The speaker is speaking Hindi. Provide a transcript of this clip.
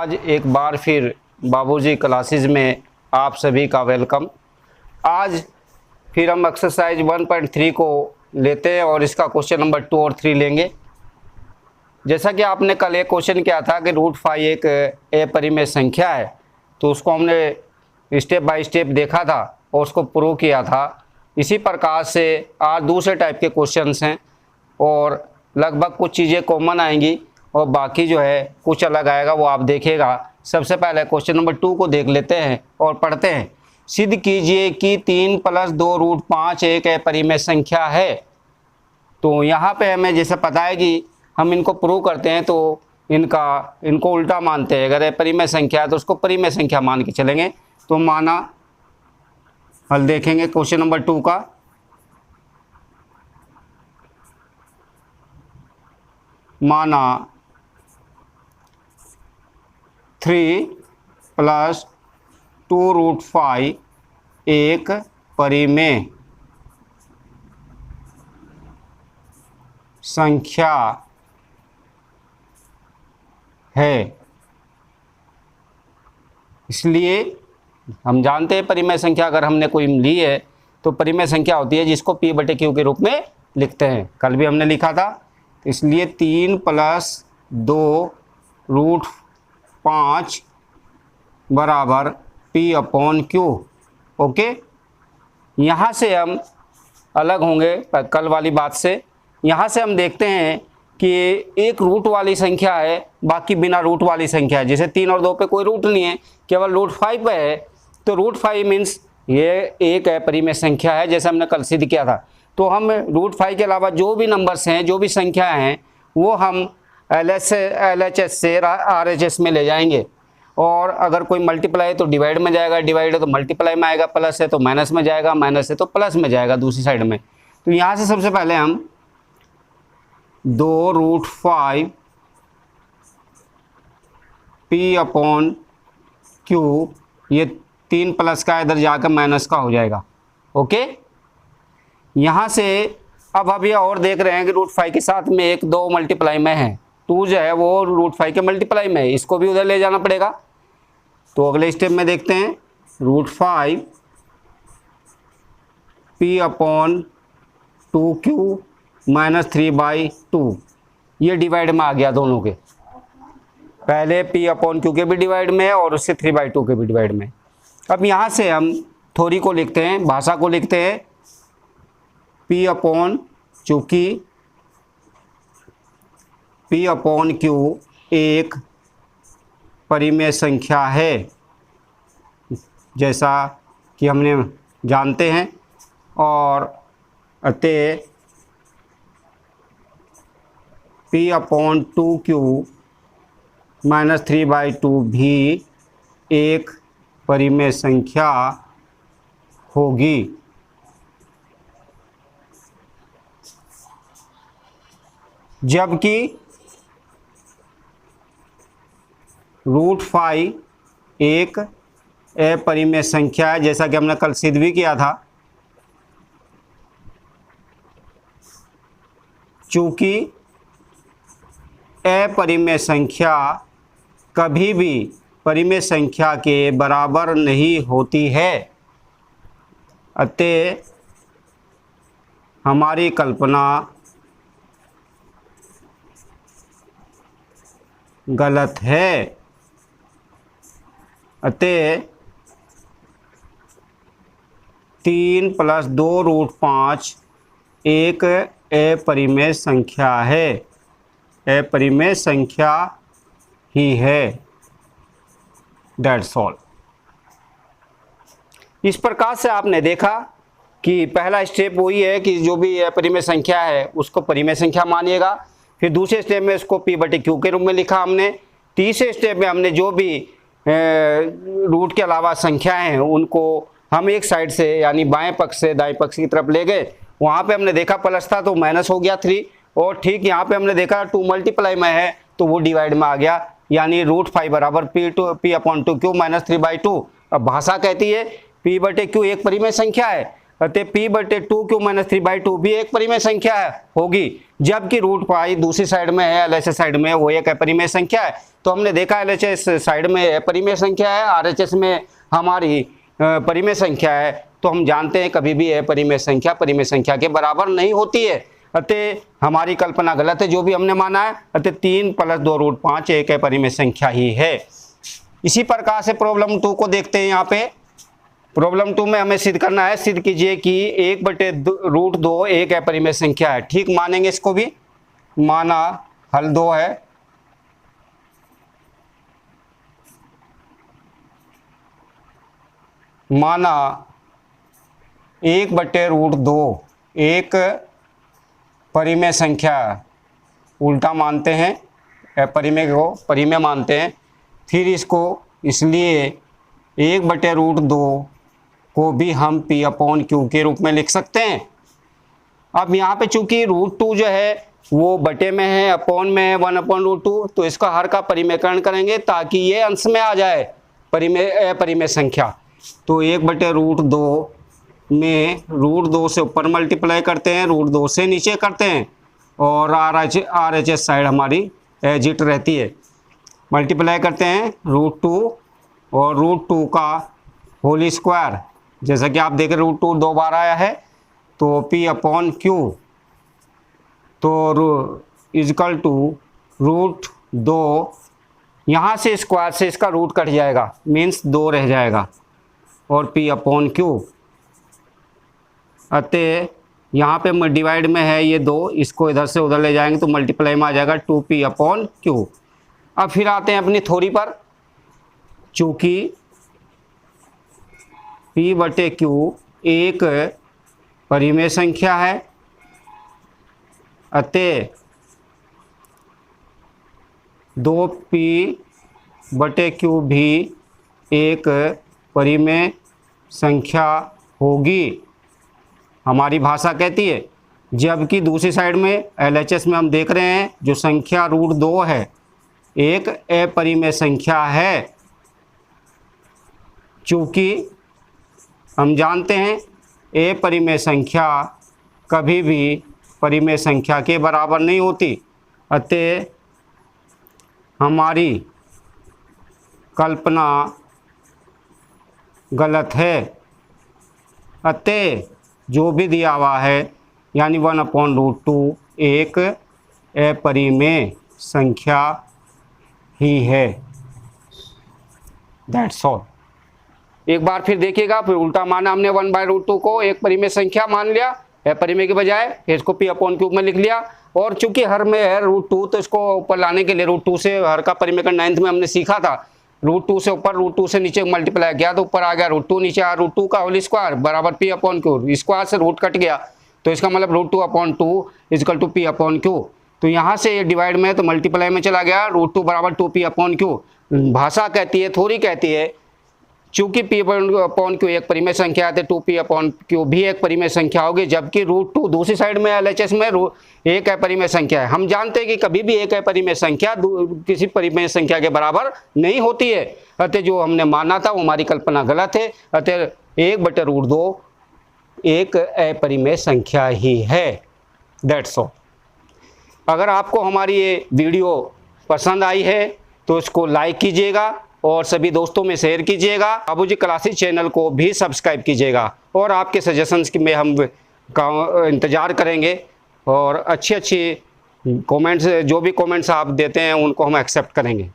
आज एक बार फिर बाबूजी क्लासेस में आप सभी का वेलकम। आज फिर हम एक्सरसाइज 1.3 को लेते हैं और इसका क्वेश्चन नंबर 2 और 3 लेंगे। जैसा कि आपने कल एक क्वेश्चन किया था कि √5 एक अपरिमेय संख्या है, तो उसको हमने स्टेप बाय स्टेप देखा था और उसको प्रूव किया था। इसी प्रकार से आज दूसरे टाइप के क्वेश्चंस हैं और लगभग कुछ चीज़ें कॉमन आएंगी और बाकी जो है कुछ अलग आएगा, वो आप देखेगा। सबसे पहले क्वेश्चन नंबर 2 को देख लेते हैं और पढ़ते हैं। सिद्ध कीजिए कि 3 + 2 √5 एक अपरिमेय संख्या है। तो यहाँ पे हमें जैसे पता है कि हम इनको प्रूव करते हैं तो इनको उल्टा मानते हैं। अगर अपरिमेय संख्या है तो उसको परिमेय संख्या मान के चलेंगे। तो माना हल देखेंगे क्वेश्चन नंबर 2 का। माना 3 + 2 √5 एक परिमेय संख्या है। इसलिए हम जानते हैं परिमेय संख्या अगर हमने कोई ली है तो परिमेय संख्या होती है जिसको P/Q के रूप में लिखते हैं। कल भी हमने लिखा था। इसलिए 3 + 2 √5 बराबर P/Q। ओके, यहाँ से हम अलग होंगे कल वाली बात से। यहाँ से हम देखते हैं कि एक रूट वाली संख्या है, बाकी बिना रूट वाली संख्या है। जैसे 3 और 2 पे कोई रूट नहीं है, केवल √5 पे है, तो √5 मीन्स ये एक अपरिमेय संख्या है, जैसे हमने कल सिद्ध किया था। तो हम √5 के अलावा जो भी नंबर्स हैं, जो भी संख्याएं हैं, वो हम LHS से RHS में ले जाएंगे। और अगर कोई मल्टीप्लाई है तो डिवाइड में जाएगा, डिवाइड है तो मल्टीप्लाई में आएगा, प्लस है तो माइनस में जाएगा, माइनस है तो प्लस में जाएगा दूसरी साइड में। तो यहाँ से सबसे पहले हम 2 √5 P/Q, ये 3 प्लस का इधर जाकर माइनस का हो जाएगा। ओके, यहाँ से अब ये और देख रहे हैं कि √5 के साथ में 1 2 मल्टीप्लाई में है, 2 जो है वो √5 के मल्टीप्लाई में है, इसको भी उधर ले जाना पड़ेगा। तो अगले स्टेप में देखते हैं √5 P/2Q -3/2, ये डिवाइड में आ गया दोनों के। पहले P/Q के भी डिवाइड में है और उससे 3/2 के भी डिवाइड में। अब यहाँ से हम थ्योरी को लिखते हैं, भाषा को लिखते हैं। चूँकि P/Q एक परिमेय संख्या है, जैसा कि हमने जानते हैं, और अतः P/2Q -3/2 भी एक परिमेय संख्या होगी। जबकि √5 एक अपरिमेय संख्या है, जैसा कि हमने कल सिद्ध भी किया था। चूँकि अपरिमेय संख्या कभी भी परिमेय संख्या के बराबर नहीं होती है, अतः हमारी कल्पना गलत है। अतः 3 + 2 √5 एक अपरिमेय संख्या है, अपरिमेय संख्या ही है। That's all. इस प्रकार से आपने देखा कि पहला स्टेप वही है कि जो भी अपरिमेय संख्या है उसको परिमेय संख्या मानिएगा। फिर दूसरे स्टेप में इसको P/Q के रूप में लिखा हमने। तीसरे स्टेप में हमने जो भी रूट के अलावा संख्याएं हैं उनको हम एक साइड से यानी बाएं पक्ष से दाएं पक्ष की तरफ ले गए। वहाँ पे हमने देखा प्लस था तो माइनस हो गया 3, और ठीक यहाँ पे हमने देखा 2 मल्टीप्लाई में है तो वो डिवाइड में आ गया, यानी √5 बराबर P/2Q -3/2। अब भाषा कहती है P/Q एक परिमेय संख्या है, अतः P/2Q -3/2 भी एक परिमेय संख्या होगी, जबकि √5 दूसरी साइड में है, LHS साइड में वो एक अपरिमेय संख्या है। तो हमने देखा LHS साइड में परिमेय संख्या है, RHS में हमारी परिमेय संख्या है। तो हम जानते हैं कभी भी परिमेय संख्या के बराबर नहीं होती है। अतः हमारी कल्पना गलत है जो भी हमने माना है। अतः 3 + 2√5 एक परिमेय संख्या ही है। इसी प्रकार से प्रॉब्लम 2 को देखते हैं। यहाँ पे प्रॉब्लम 2 में हमें सिद्ध करना है, सिद्ध कीजिए कि 1/√2 एक अपरिमेय संख्या है। ठीक मानेंगे इसको भी, माना हल 2 है, माना 1/√2 एक परिमेय संख्या, उल्टा मानते हैं, अपरिमेय को परिमेय मानते हैं। फिर इसको इसलिए 1/√2 को भी हम P/Q के रूप में लिख सकते हैं। अब यहाँ पे चूंकि √2 जो है वो बटे में है, अपॉन में है 1/√2, तो इसका हर का परिमेयकरण करेंगे ताकि ये अंश में आ जाए अपरिमेय संख्या। तो 1/√2 में √2 से ऊपर मल्टीप्लाई करते हैं, √2 से नीचे करते हैं, और RHS साइड हमारी एजिट रहती है। मल्टीप्लाई करते हैं √2 और √2 का होल स्क्वायर, जैसा कि आप देख रहे हैं √2 2 बार आया है, तो P/Q तो इजकल टू √2, यहाँ से स्क्वायर से इसका रूट कट जाएगा, मीन्स 2 रह जाएगा, और P/Q। अतः यहाँ पे डिवाइड में है ये 2, इसको इधर से उधर ले जाएंगे तो मल्टीप्लाई में आ जाएगा 2P/Q। अब फिर आते हैं अपनी थ्योरी पर। चूँकि P/Q एक परिमेय संख्या है, अतः 2P/Q भी एक परिमेय संख्या होगी, हमारी भाषा कहती है। जबकि दूसरी साइड में LHS में हम देख रहे हैं जो संख्या √2 है एक अपरिमेय संख्या है। चूँकि हम जानते हैं अपरिमेय संख्या कभी भी परिमेय संख्या के बराबर नहीं होती, अतः हमारी कल्पना गलत है। अतः जो भी दिया हुआ है यानी 1/√2 एक अपरिमेय संख्या ही है। That's all. एक बार फिर देखिएगा, फिर उल्टा माना हमने 1/√2 को एक परिमेय संख्या मान लिया, अपरिमेय के बजाय इसको P/Q में लिख लिया। और चूंकि हर में है √2 तो इसको ऊपर लाने के लिए √2 से हर का परिमेयकरण 9th में हमने सीखा था। √2 से ऊपर √2 से नीचे मल्टीप्लाई किया तो ऊपर आ गया √2, नीचे आ √2 का होल स्क्वायर बराबर P/Q। स्क्वायर से रूट कट गया तो इसका मतलब √2/2 इजकल टू P/Q। तो यहाँ से ये डिवाइड में है तो मल्टीप्लाई में चला गया, √2 बराबर 2P/Q। भाषा कहती है, थ्योरी कहती है, चूंकि P/Q एक परिमेय संख्या है तो 2P/Q भी एक परिमेय संख्या होगी। जबकि √2 दूसरी साइड में LHS में एक अपरिमेय संख्या है। हम जानते हैं कि कभी भी एक अपरिमेय संख्या किसी परिमेय संख्या के बराबर नहीं होती है। अतः जो हमने माना था वो हमारी कल्पना गलत है। अतः 1/√2 एक अपरिमेय संख्या ही है। That's all. अगर आपको हमारी ये वीडियो पसंद आई है तो इसको लाइक कीजिएगा और सभी दोस्तों में शेयर कीजिएगा। बाबूजी क्लासेस चैनल को भी सब्सक्राइब कीजिएगा और आपके सजेशंस की में हम का इंतज़ार करेंगे, और अच्छी कमेंट्स जो भी कमेंट्स आप देते हैं उनको हम एक्सेप्ट करेंगे।